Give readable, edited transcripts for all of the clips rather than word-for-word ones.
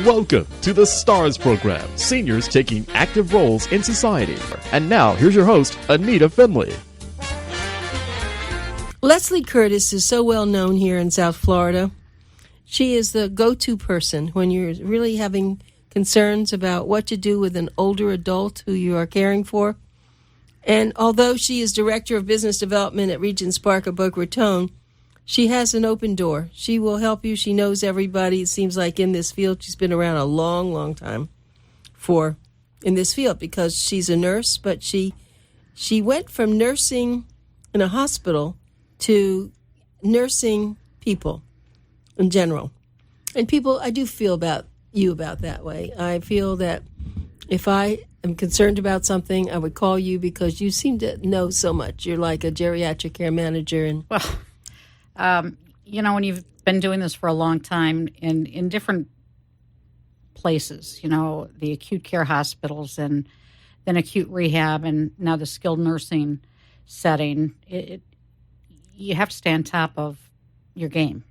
Welcome to the STARS program, seniors taking active roles in society. And now, here's your host, Anita Finley. Leslie Curtis is so well known here in South Florida. She is the go-to person when you're really having concerns about what to do with an older adult who you are caring for. And although she is Director of Business Development at Regents Boca, Raton, she has an open door. She will help you. She knows everybody. It seems like in this field, she's been around a long, long time in this field because she's a nurse, but she went from nursing in a hospital to nursing people in general. And people, I do feel about that way. I feel that if I am concerned about something, I would call you because you seem to know so much. You're like a geriatric care manager. And when you've been doing this for a long time in different places, the acute care hospitals and then acute rehab and now the skilled nursing setting, you have to stay on top of your game,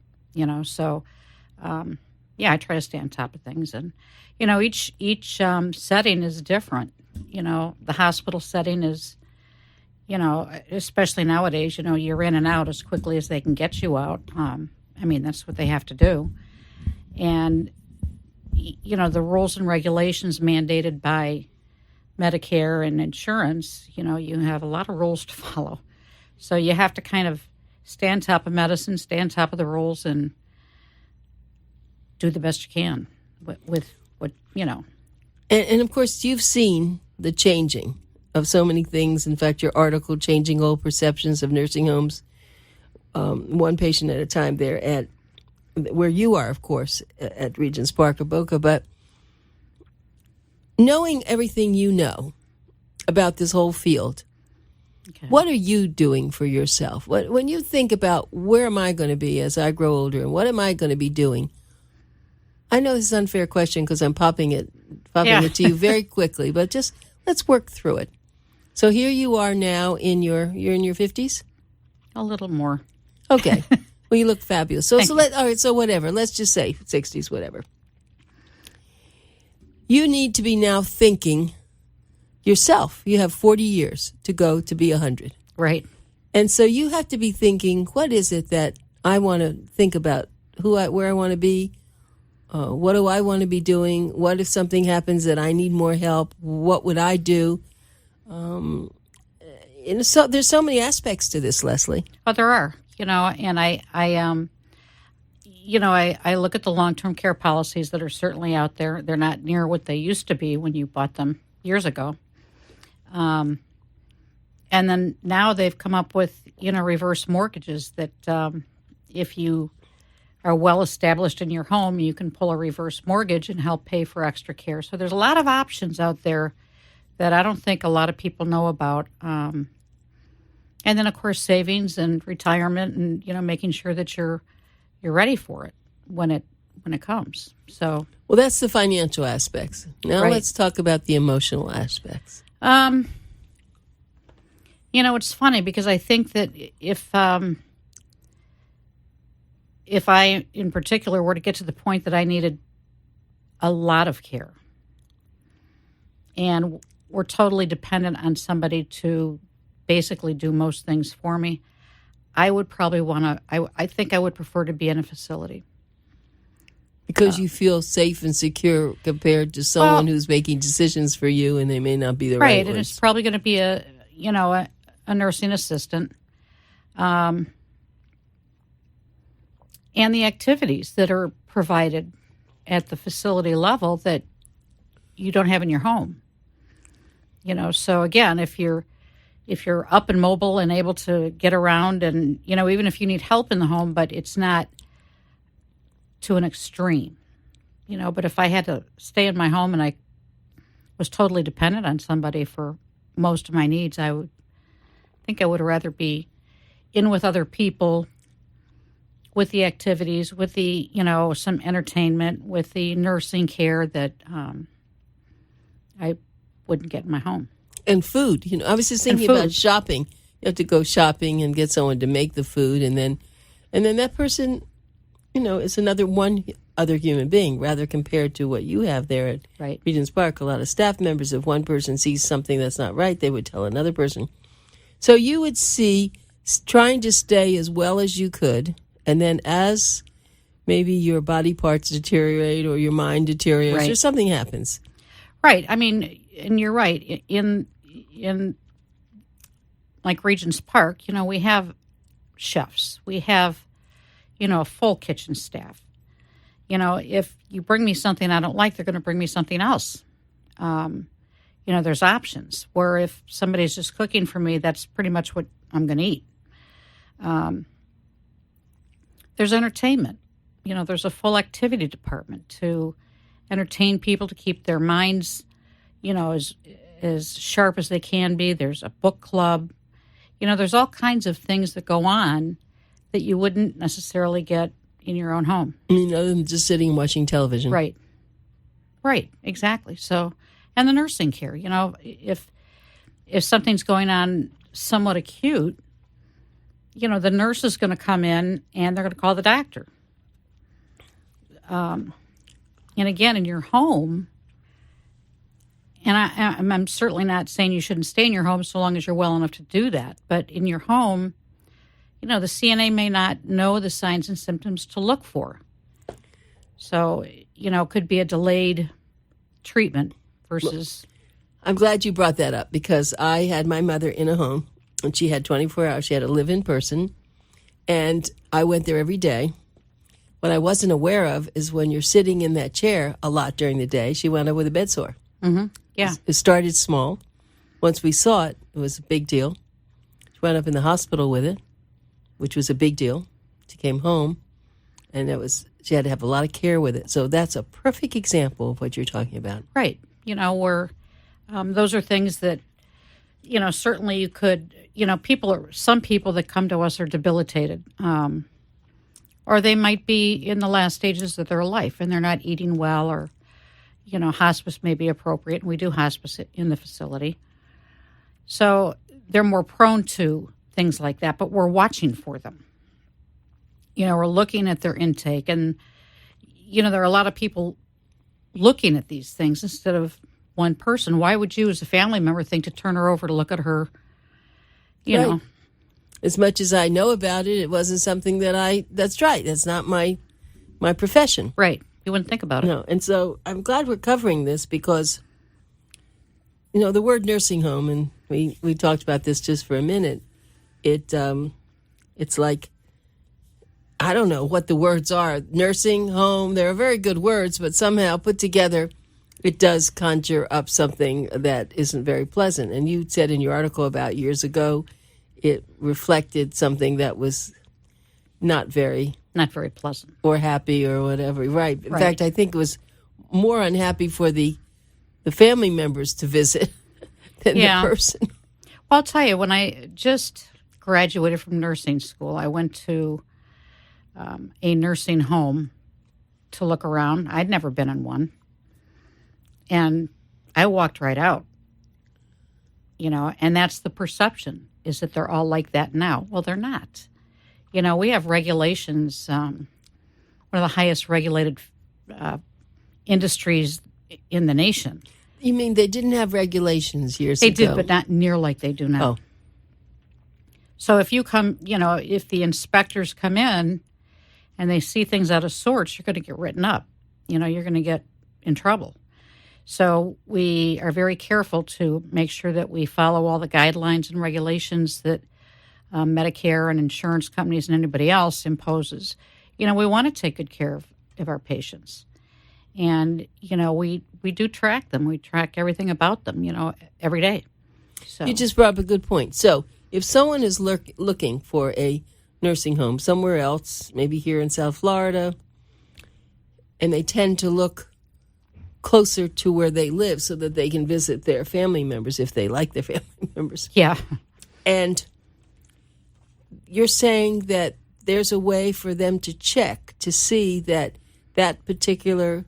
So, I try to stay on top of things. And, each setting is different. The hospital setting is, especially nowadays, you're in and out as quickly as they can get you out. That's what they have to do. And, the rules and regulations mandated by Medicare and insurance, you have a lot of rules to follow. So you have to kind of stay on top of medicine, stay on top of the rules, and do the best you can with what. And of course, you've seen the changing of so many things. In fact, your article, Changing Old Perceptions of Nursing Homes, one patient at a time there at where you are, of course, at Regents Boca. But knowing everything you know about this whole field, okay, what are you doing for yourself? When you think about where am I going to be as I grow older and what am I going to be doing? I know this is an unfair question because I'm popping it to you very quickly, but just let's work through it. So here you are now you're in your 50s? A little more. Okay. Well, you look fabulous. So whatever. Let's just say 60s, whatever. You need to be now thinking yourself. You have 40 years to go to be 100. Right. And so you have to be thinking, what is it that I want to think about? Where I want to be? What do I want to be doing? What if something happens that I need more help? What would I do? So there's so many aspects to this, Leslie. Oh, there are. And I look at the long-term care policies that are certainly out there. They're not near what they used to be when you bought them years ago. And then now they've come up with, reverse mortgages that if you are well established in your home, you can pull a reverse mortgage and help pay for extra care. So there's a lot of options out there that I don't think a lot of people know about. And then, of course, savings and retirement and, making sure that you're ready for it when it comes. So, well, that's the financial aspects. Now right. Let's talk about the emotional aspects. It's funny because I think that if I, in particular, were to get to the point that I needed a lot of care and were totally dependent on somebody to basically do most things for me, I would probably I think I would prefer to be in a facility. Because you feel safe and secure compared to someone who's making decisions for you and they may not be the right ones. Right, and it's probably going to be a nursing assistant. And the activities that are provided at the facility level that you don't have in your home. So again, if you're up and mobile and able to get around and, even if you need help in the home, but it's not to an extreme, but if I had to stay in my home and I was totally dependent on somebody for most of my needs, I would rather be in with other people, with the activities, with the, some entertainment, with the nursing care that I wouldn't get in my home. And food. I was just thinking about shopping. You have to go shopping and get someone to make the food, and then that person it's another one other human being, rather compared to what you have there at Right. Regents Park. A lot of staff members, if one person sees something that's not right, they would tell another person. So you would see trying to stay as well as you could, and then as maybe your body parts deteriorate or your mind deteriorates Right. or something happens. Right. I mean, and you're right. In like Regents Park, we have chefs. We have, a full kitchen staff. If you bring me something I don't like, they're going to bring me something else. There's options. Where if somebody's just cooking for me, that's pretty much what I'm going to eat. There's entertainment. There's a full activity department to entertain people, to keep their minds, as sharp as they can be. There's a book club. There's all kinds of things that go on that you wouldn't necessarily get in your own home. Other than just sitting and watching television. Right. Right, exactly. So, and the nursing care, if something's going on somewhat acute, the nurse is going to come in and they're going to call the doctor. And again, in your home, and I'm certainly not saying you shouldn't stay in your home so long as you're well enough to do that, but in your home, the CNA may not know the signs and symptoms to look for. So, it could be a delayed treatment versus... I'm glad you brought that up, because I had my mother in a home, and she had 24 hours. She had a live-in person, and I went there every day. What I wasn't aware of is when you're sitting in that chair a lot during the day, she wound up with a bed sore. Mm-hmm. Yeah. It started small. Once we saw it, it was a big deal. She wound up in the hospital with it, which was a big deal. She came home, and she had to have a lot of care with it. So that's a perfect example of what you're talking about. Right. Where those are things that, certainly you could, some people that come to us are debilitated. Or they might be in the last stages of their life and they're not eating well, or, hospice may be appropriate. And we do hospice in the facility. So they're more prone to things like that, but we're watching for them. We're looking at their intake, and, there are a lot of people looking at these things instead of one person. Why would you, as a family member, think to turn her over to look at her, Right. As much as I know about it, it wasn't something that's right. That's not my profession. Right. You wouldn't think about it. No. And so I'm glad we're covering this, because, the word nursing home, and we talked about this just for a minute, it's like, I don't know what the words are. Nursing home, they're very good words, but somehow put together, it does conjure up something that isn't very pleasant. And you said in your article about years ago, it reflected something that was not very pleasant or happy or whatever. Right. In fact, I think it was more unhappy for the family members to visit than the person. Well, I'll tell you, when I just graduated from nursing school, I went to a nursing home to look around. I'd never been in one. And I walked right out, and that's the perception, is that they're all like that now. Well, they're not. We have regulations, one of the highest regulated industries in the nation. You mean they didn't have regulations years ago? They did, but not near like they do now. Oh. So if you come, if the inspectors come in and they see things out of sorts, you're going to get written up. You're going to get in trouble. So we are very careful to make sure that we follow all the guidelines and regulations that Medicare and insurance companies and anybody else imposes. We want to take good care of our patients. And, we do track them. We track everything about them, every day. So you just brought up a good point. So if someone is looking for a nursing home somewhere else, maybe here in South Florida, and they tend to look closer to where they live so that they can visit their family members if they like their family members. Yeah. And you're saying that there's a way for them to check to see that that particular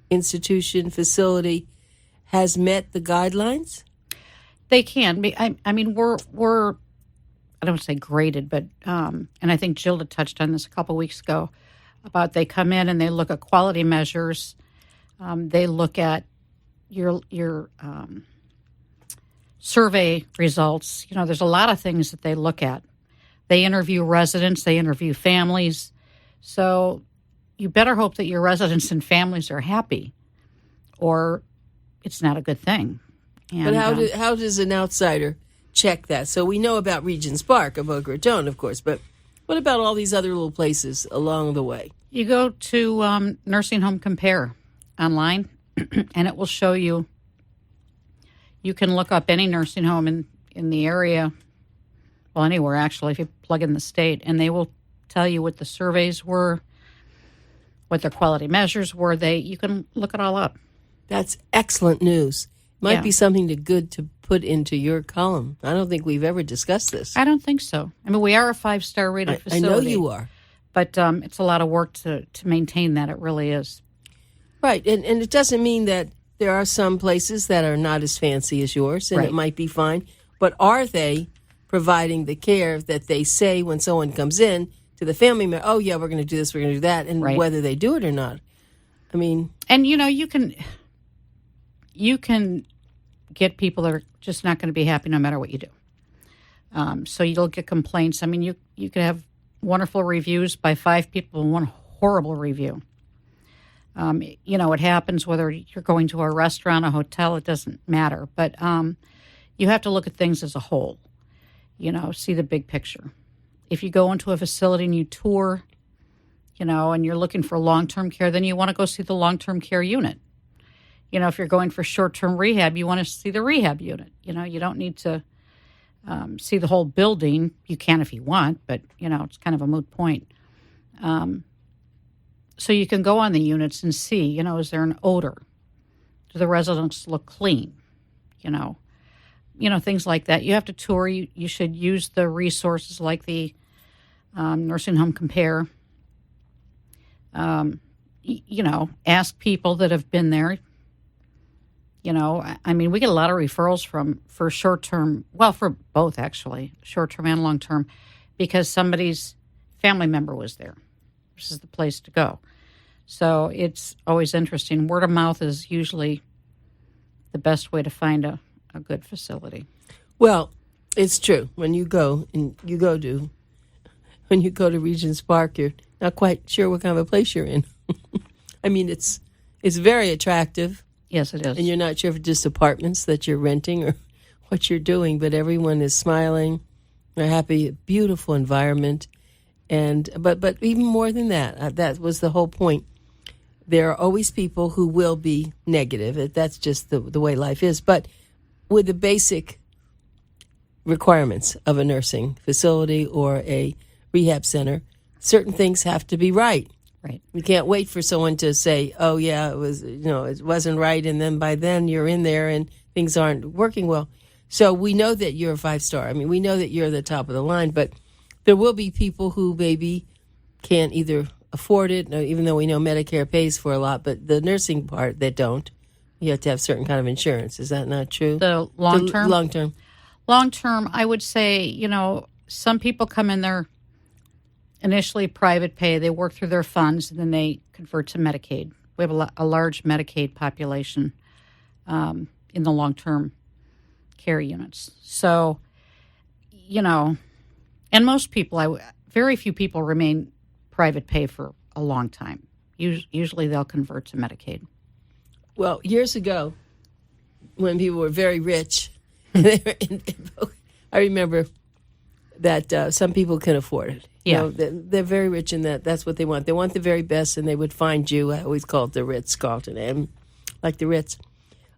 institution, facility has met the guidelines? They can be. I mean, we're I don't want to say graded, but and I think Jill had touched on this a couple weeks ago. about they come in and they look at quality measures. They look at your survey results. There's a lot of things that they look at. They interview residents. They interview families. So you better hope that your residents and families are happy, or it's not a good thing. And, but how does an outsider check that? So we know about Regents Park or Boca Raton, of course, but what about all these other little places along the way? You go to Nursing Home Compare online, and it will show you. You can look up any nursing home in the area, well, anywhere actually, if you plug in the state, and they will tell you what the surveys were, what their quality measures were. You can look it all up. That's excellent news. Might be something good to put into your column. I don't think we've ever discussed this. I don't think so. I mean, we are a 5-star rated facility. I know you are. But it's a lot of work to maintain that. It really is. Right. And it doesn't mean that there are some places that are not as fancy as yours, and it might be fine. But are they providing the care that they say when someone comes in to the family member, oh, yeah, we're going to do this, we're going to do that, and whether they do it or not? I mean... And, you can get people that are just not going to be happy no matter what you do. So you'll get complaints. I mean, you could have wonderful reviews by 5 people and one horrible review. It happens whether you're going to a restaurant, a hotel, it doesn't matter. But you have to look at things as a whole, see the big picture. If you go into a facility and you tour, and you're looking for long-term care, then you want to go see the long-term care unit. If you're going for short-term rehab, you want to see the rehab unit. You don't need to see the whole building. You can if you want, but, it's kind of a moot point. So you can go on the units and see, is there an odor? Do the residents look clean? Things like that. You have to tour. You should use the resources like the Nursing Home Compare. Ask people that have been there. I mean, we get a lot of referrals for short-term, for both actually, short-term and long-term, because somebody's family member was there. This is the place to go. So it's always interesting. Word of mouth is usually the best way to find a good facility. Well, it's true. When you go to Regents Park, you're not quite sure what kind of a place you're in. I mean, it's very attractive. Yes, it is. And you're not sure if it's just apartments that you're renting or what you're doing, but everyone is smiling. They're happy, beautiful environment. And but even more than that, that was the whole point. There are always people who will be negative. That's just the way life is. But with the basic requirements of a nursing facility or a rehab center, certain things have to be right. Right. You can't wait for someone to say, oh, yeah, it wasn't right. And then by then you're in there and things aren't working well. So we know that you're a 5-star. I mean, we know that you're the top of the line, but there will be people who maybe can't either afford it, even though we know Medicare pays for a lot, but the nursing part, they don't. You have to have certain kind of insurance. Is that not true? The long-term? Long-term. Long-term, I would say, some people come in there initially private pay. They work through their funds, and then they convert to Medicaid. We have a large Medicaid population in the long-term care units. So, and most people, very few people remain private pay for a long time. Usually they'll convert to Medicaid. Well, years ago, when people were very rich, I remember that some people can afford it. Yeah. They're very rich in that. That's what they want. They want the very best, and they would find you. I always call it the Ritz-Carlton, and like the Ritz.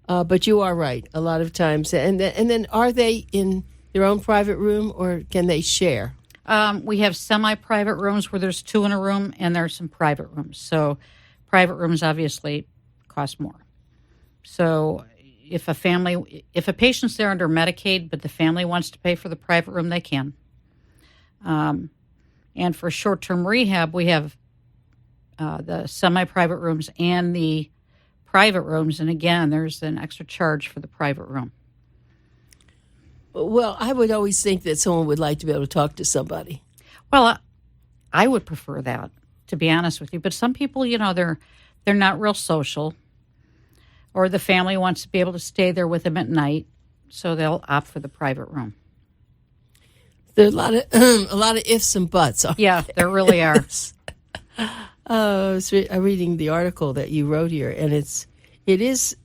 But you are right. A lot of times. And then are they in their own private room, or can they share? We have semi-private rooms where there's 2 in a room, and there's some private rooms. So private rooms obviously cost more. So if a patient's there under Medicaid, but the family wants to pay for the private room, they can. And for short-term rehab, we have the semi-private rooms and the private rooms. And again, there's an extra charge for the private room. Well, I would always think that someone would like to be able to talk to somebody. Well, I would prefer that. to be honest with you. But some people, they're not real social, or the family wants to be able to stay there with them at night, so they'll opt for the private room. There are a lot of ifs and buts. Yeah, there really are. I'm reading the article that you wrote here, and it is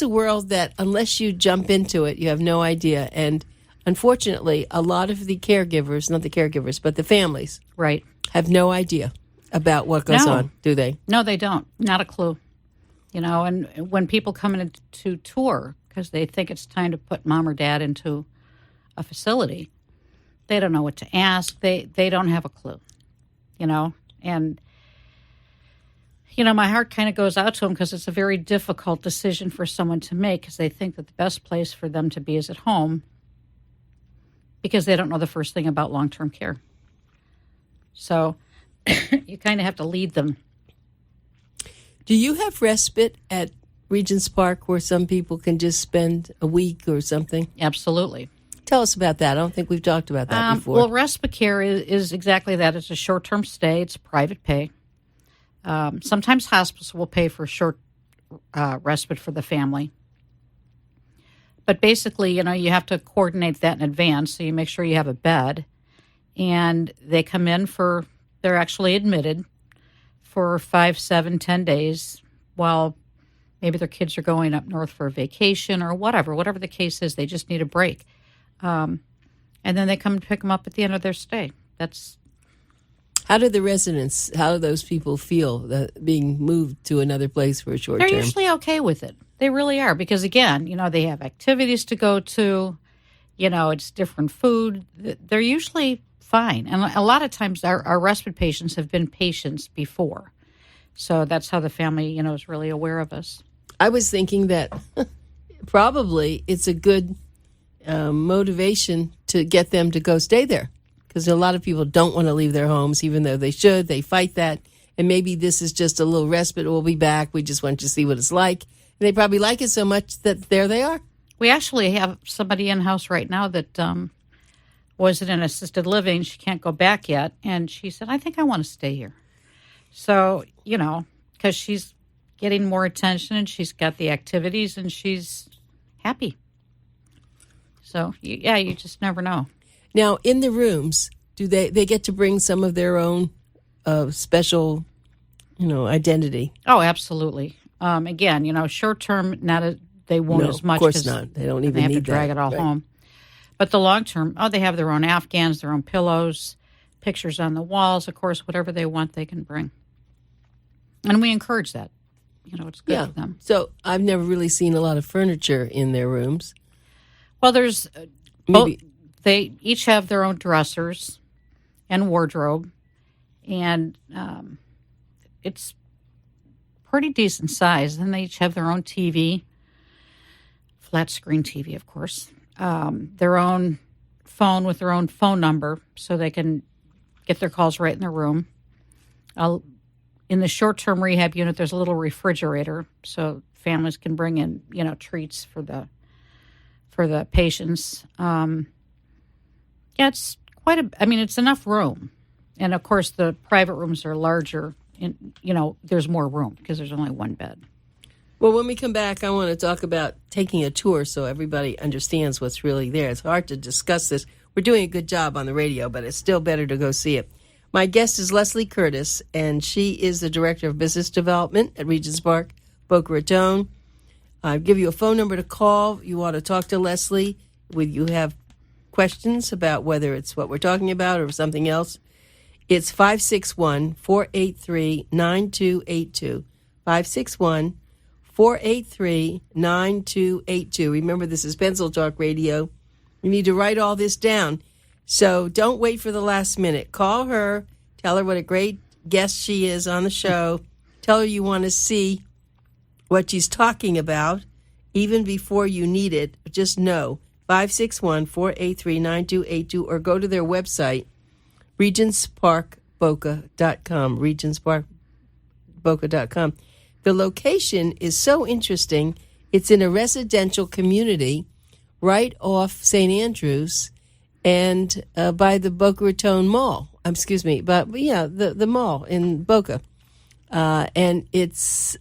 a world that unless you jump into it, you have no idea. And unfortunately, a lot of the caregivers, not the caregivers, but the families, right, have no idea about what goes on, do they? No, they don't. Not a clue. And when people come in to tour because they think it's time to put mom or dad into a facility, they don't know what to ask. They don't have a clue, and my heart kind of goes out to them because it's a very difficult decision for someone to make because they think that the best place for them to be is at home because they don't know the first thing about long-term care. So you kind of have to lead them. Do you have respite at Regents Park where some people can just spend a week or something? Absolutely. Tell us about that. I don't think we've talked about that before. Well, respite care is exactly that. It's a short-term stay. It's private pay. Sometimes hospitals will pay for short respite for the family. But basically, you have to coordinate that in advance. So you make sure you have a bed. And they come in they're actually admitted for 5, 7, 10 days while maybe their kids are going up north for a vacation or whatever the case is. They just need a break. And then they come and pick them up at the end of their stay. How do the residents, how do those people feel that being moved to another place for a short They're term? They're usually okay with it. They really are because, again, they have activities to go to. It's different food. They're usually fine. And a lot of times our respite patients have been patients before. So that's how the family, is really aware of us. I was thinking that probably it's a good motivation to get them to go stay there because a lot of people don't want to leave their homes, even though they should. They fight that. And maybe this is just a little respite. We'll be back. We just want to see what it's like. And they probably like it so much that there they are. We actually have somebody in-house right now that was in an assisted living. She can't go back yet. And she said, I think I want to stay here. So, because she's getting more attention and she's got the activities and she's happy. So, you just never know. Now, in the rooms, do they get to bring some of their own special, identity? Oh, absolutely. Again, short-term, they won't as much. Of course not. They don't even they have need to drag that. it all home. But the long-term, they have their own Afghans, their own pillows, pictures on the walls. Of course, whatever they want, they can bring. And we encourage that. It's good for them. So I've never really seen a lot of furniture in their rooms. Well, there's they each have their own dressers and wardrobe, and it's pretty decent size. And they each have their own TV, flat screen TV, of course, their own phone with their own phone number so they can get their calls right in their room. In the short-term rehab unit, there's a little refrigerator so families can bring in, treats for the patients. It's it's enough room. And of course the private rooms are larger and, there's more room because there's only one bed. Well, when we come back, I want to talk about taking a tour so everybody understands what's really there. It's hard to discuss this. We're doing a good job on the radio, but it's still better to go see it. My guest is Leslie Curtis, and she is the Director of Business Development at Regents Park, Boca Raton. I'll give you a phone number to call. You want to talk to Leslie. You have questions about whether it's what we're talking about or something else. It's 561-483-9282. 561-483-9282. Remember, this is Pencil Talk Radio. You need to write all this down. So don't wait for the last minute. Call her. Tell her what a great guest she is on the show. Tell her you want to see what she's talking about even before you need it. Just know 561-483-9282 or go to their website, regentsparkboca.com, regentsparkboca.com. The location is so interesting. It's in a residential community right off St. Andrews and by the Boca Raton Mall. excuse me, but yeah, the mall in Boca. And it's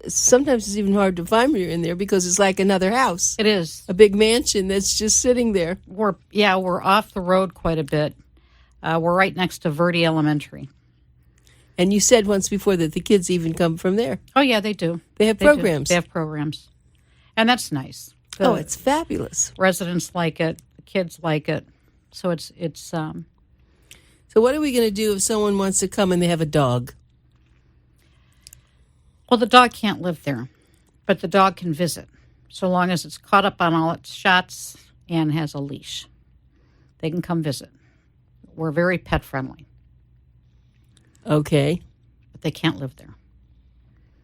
sometimes it's even hard to find when you're in there because it's like another house. It is a big mansion that's just sitting there. We're off the road quite a bit. We're right next to Verde Elementary. And you said once before that the kids even come from there. Oh yeah, they do. They have programs. They have programs, and that's nice. It's fabulous. Residents like it. The kids like it. So it's. So what are we going to do if someone wants to come and they have a dog? Well, the dog can't live there, but the dog can visit, so long as it's caught up on all its shots and has a leash. They can come visit. We're very pet friendly. Okay. But they can't live there.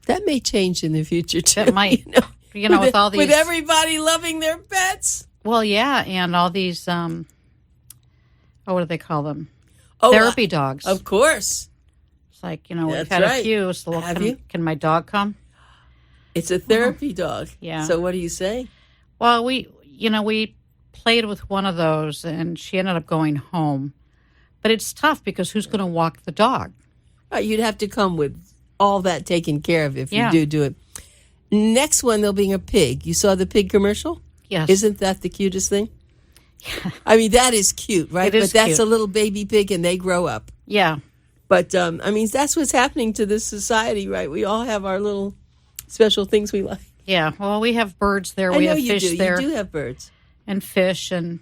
That may change in the future, too. That might. With all these... With everybody loving their pets. Well, yeah, and all these, what do they call them? Therapy dogs. Of course. Like, we've had a few. So can my dog come? It's a therapy dog. Yeah. So what do you say? Well, we played with one of those, and she ended up going home. But it's tough because who's going to walk the dog? You'd have to come with all that taken care of if you do it. Next one, they'll bring a pig. You saw the pig commercial? Yes. Isn't that the cutest thing? Yeah. I mean, that is cute, right? It is that's cute. A little baby pig, and they grow up. Yeah. But, that's what's happening to this society, right? We all have our little special things we like. Yeah. Well, we have birds there. We have fish there. You do have birds. And fish, and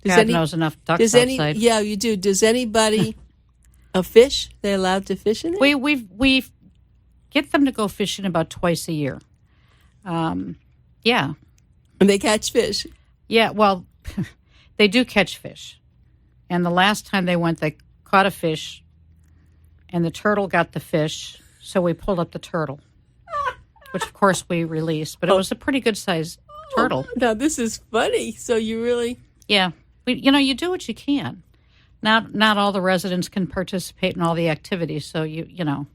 God knows enough ducks outside. Yeah, you do. Does anybody fish? They're allowed to fish in it? We get them to go fishing about twice a year. Yeah. And they catch fish? Yeah, well, they do catch fish. And the last time they went, they caught a fish, and the turtle got the fish, so we pulled up the turtle, which, of course, we released. But it was a pretty good-sized turtle. Now, this is funny. So you really... Yeah. You do what you can. Not all the residents can participate in all the activities, so you know.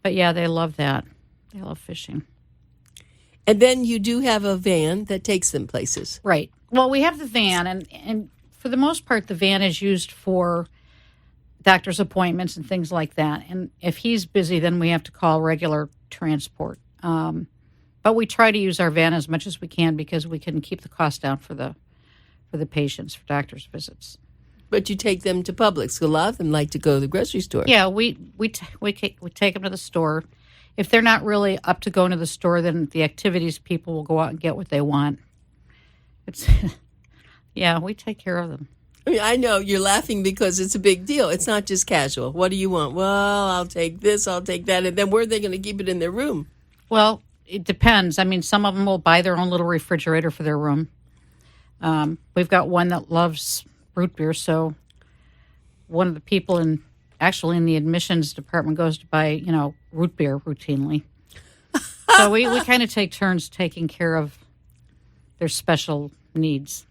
But, yeah, they love that. They love fishing. And then you do have a van that takes them places. Right. Well, we have the van, and for the most part, the van is used for doctor's appointments and things like that. And if he's busy, then we have to call regular transport. But we try to use our van as much as we can because we can keep the cost down for the patients, for doctor's visits. But you take them to Publix. A lot of them like to go to the grocery store. Yeah, we take them to the store. If they're not really up to going to the store, then the activities people will go out and get what they want. Yeah, we take care of them. I mean, I know you're laughing because it's a big deal. It's not just casual. What do you want? Well, I'll take this, I'll take that. And then where are they going to keep it in their room? Well, it depends. I mean, some of them will buy their own little refrigerator for their room. We've got one that loves root beer, so one of the people in the admissions department goes to buy, root beer routinely. So we kind of take turns taking care of their special needs.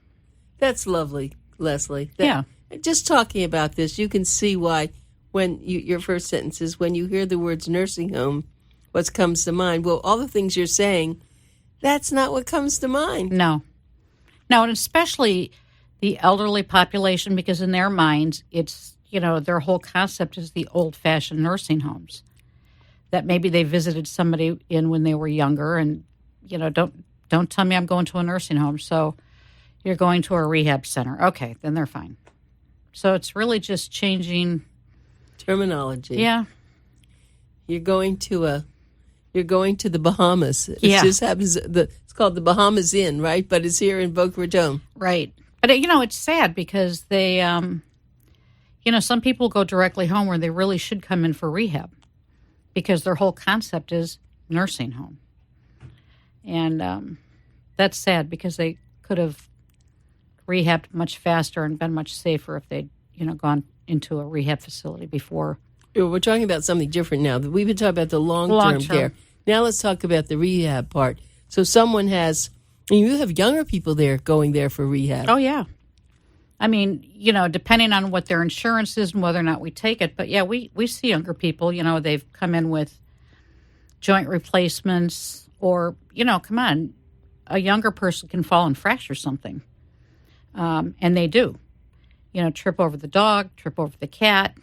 That's lovely, Leslie. Yeah. Just talking about this, you can see why when your first sentence is, when you hear the words nursing home, what comes to mind? Well, all the things you're saying, that's not what comes to mind. No, and especially the elderly population, because in their minds, it's, their whole concept is the old-fashioned nursing homes that maybe they visited somebody in when they were younger, and, don't tell me I'm going to a nursing home. So you're going to a rehab center. Okay, then they're fine. So it's really just changing terminology. Yeah. You're going to the Bahamas. It Yeah. just happens. It's called the Bahamas Inn, right? But it's here in Boca Raton. Right. But, it's sad because they, some people go directly home where they really should come in for rehab because their whole concept is nursing home. And that's sad because they could have rehabbed much faster and been much safer if they'd, gone into a rehab facility before. We're talking about something different now. We've been talking about the long-term care. Now let's talk about the rehab part. So someone you have younger people there going there for rehab. Oh, yeah. I mean, depending on what their insurance is and whether or not we take it. But, yeah, we see younger people, they've come in with joint replacements or, come on, a younger person can fall and fracture something. And they do. trip over the dog, trip over the cat.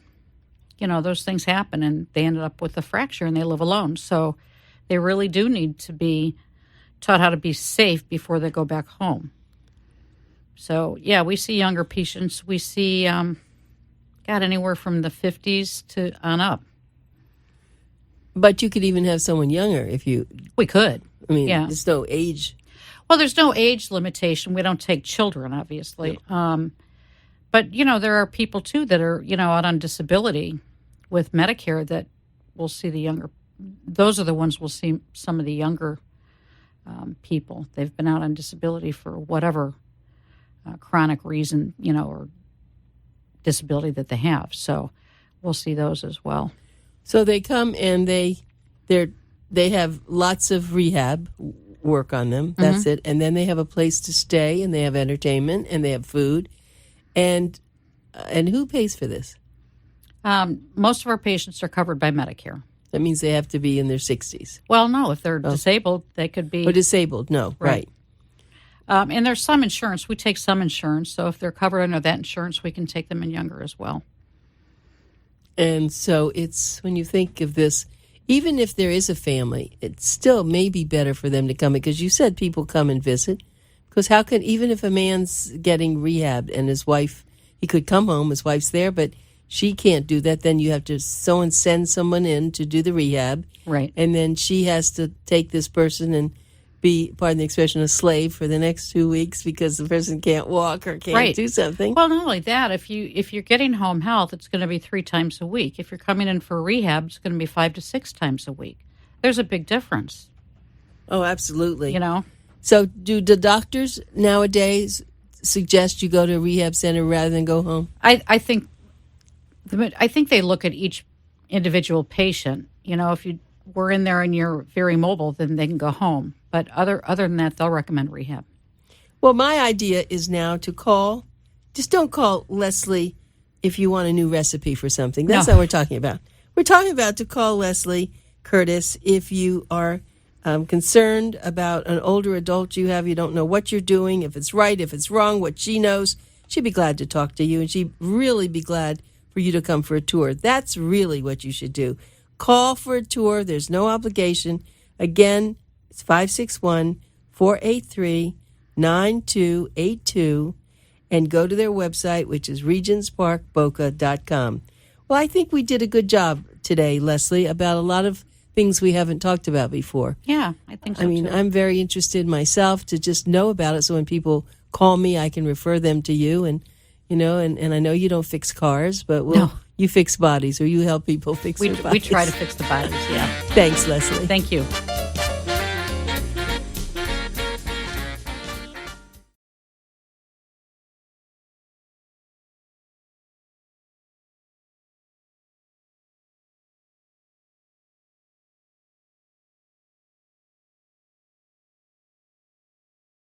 Those things happen, and they ended up with a fracture, and they live alone. So they really do need to be taught how to be safe before they go back home. So, yeah, we see younger patients. We see, anywhere from the 50s to on up. But you could even have someone younger if you... We could. I mean, yeah. There's no age. Well, there's no age limitation. We don't take children, obviously. No. But, there are people, too, that are, out on disability with Medicare that will see the younger... Those are the ones we'll see some of the younger people. They've been out on disability for whatever chronic reason, or disability that they have. So we'll see those as well. So they come and they have lots of rehab work on them. That's it. And then they have a place to stay, and they have entertainment, and they have food. And who pays for this? Most of our patients are covered by Medicare. That means they have to be in their 60s. Well, no, if they're disabled, they could be... Or disabled, no, right. And there's some insurance. We take some insurance. So if they're covered under that insurance, we can take them in younger as well. And so it's, when you think of this, even if there is a family, it still may be better for them to come, because you said people come and visit. Because how can, even if a man's getting rehab and his wife, he could come home, his wife's there, but she can't do that, then you have to send someone in to do the rehab. Right. And then she has to take this person and be, pardon the expression, a slave for the next 2 weeks because the person can't walk or can't do something. Well, not only that, if you're getting home health, it's going to be 3 times a week. If you're coming in for rehab, it's going to be 5 to 6 times a week. There's a big difference. Oh, absolutely. So do the doctors nowadays suggest you go to a rehab center rather than go home? I think they look at each individual patient. If you were in there and you're very mobile, then they can go home. But other than that, they'll recommend rehab. Well, my idea is now to call. Just don't call Leslie if you want a new recipe for something. That's not what we're talking about. We're talking about to call Leslie Curtis if you are concerned about an older adult you have. You don't know what you're doing, if it's right, if it's wrong, what she knows. She'd be glad to talk to you, and she'd really be glad for you to come for a tour. That's really what you should do. Call for a tour. There's no obligation. Again, it's 561-483-9282, and go to their website, which is regentsparkboca.com. Well, I think we did a good job today, Leslie, about a lot of things we haven't talked about before. Yeah, I think so, I mean, too. I'm very interested myself to just know about it, so when people call me, I can refer them to you, and and I know you don't fix cars, but you fix bodies, or you help people fix their bodies. We try to fix the bodies, yeah. Thanks, Leslie. Thank you.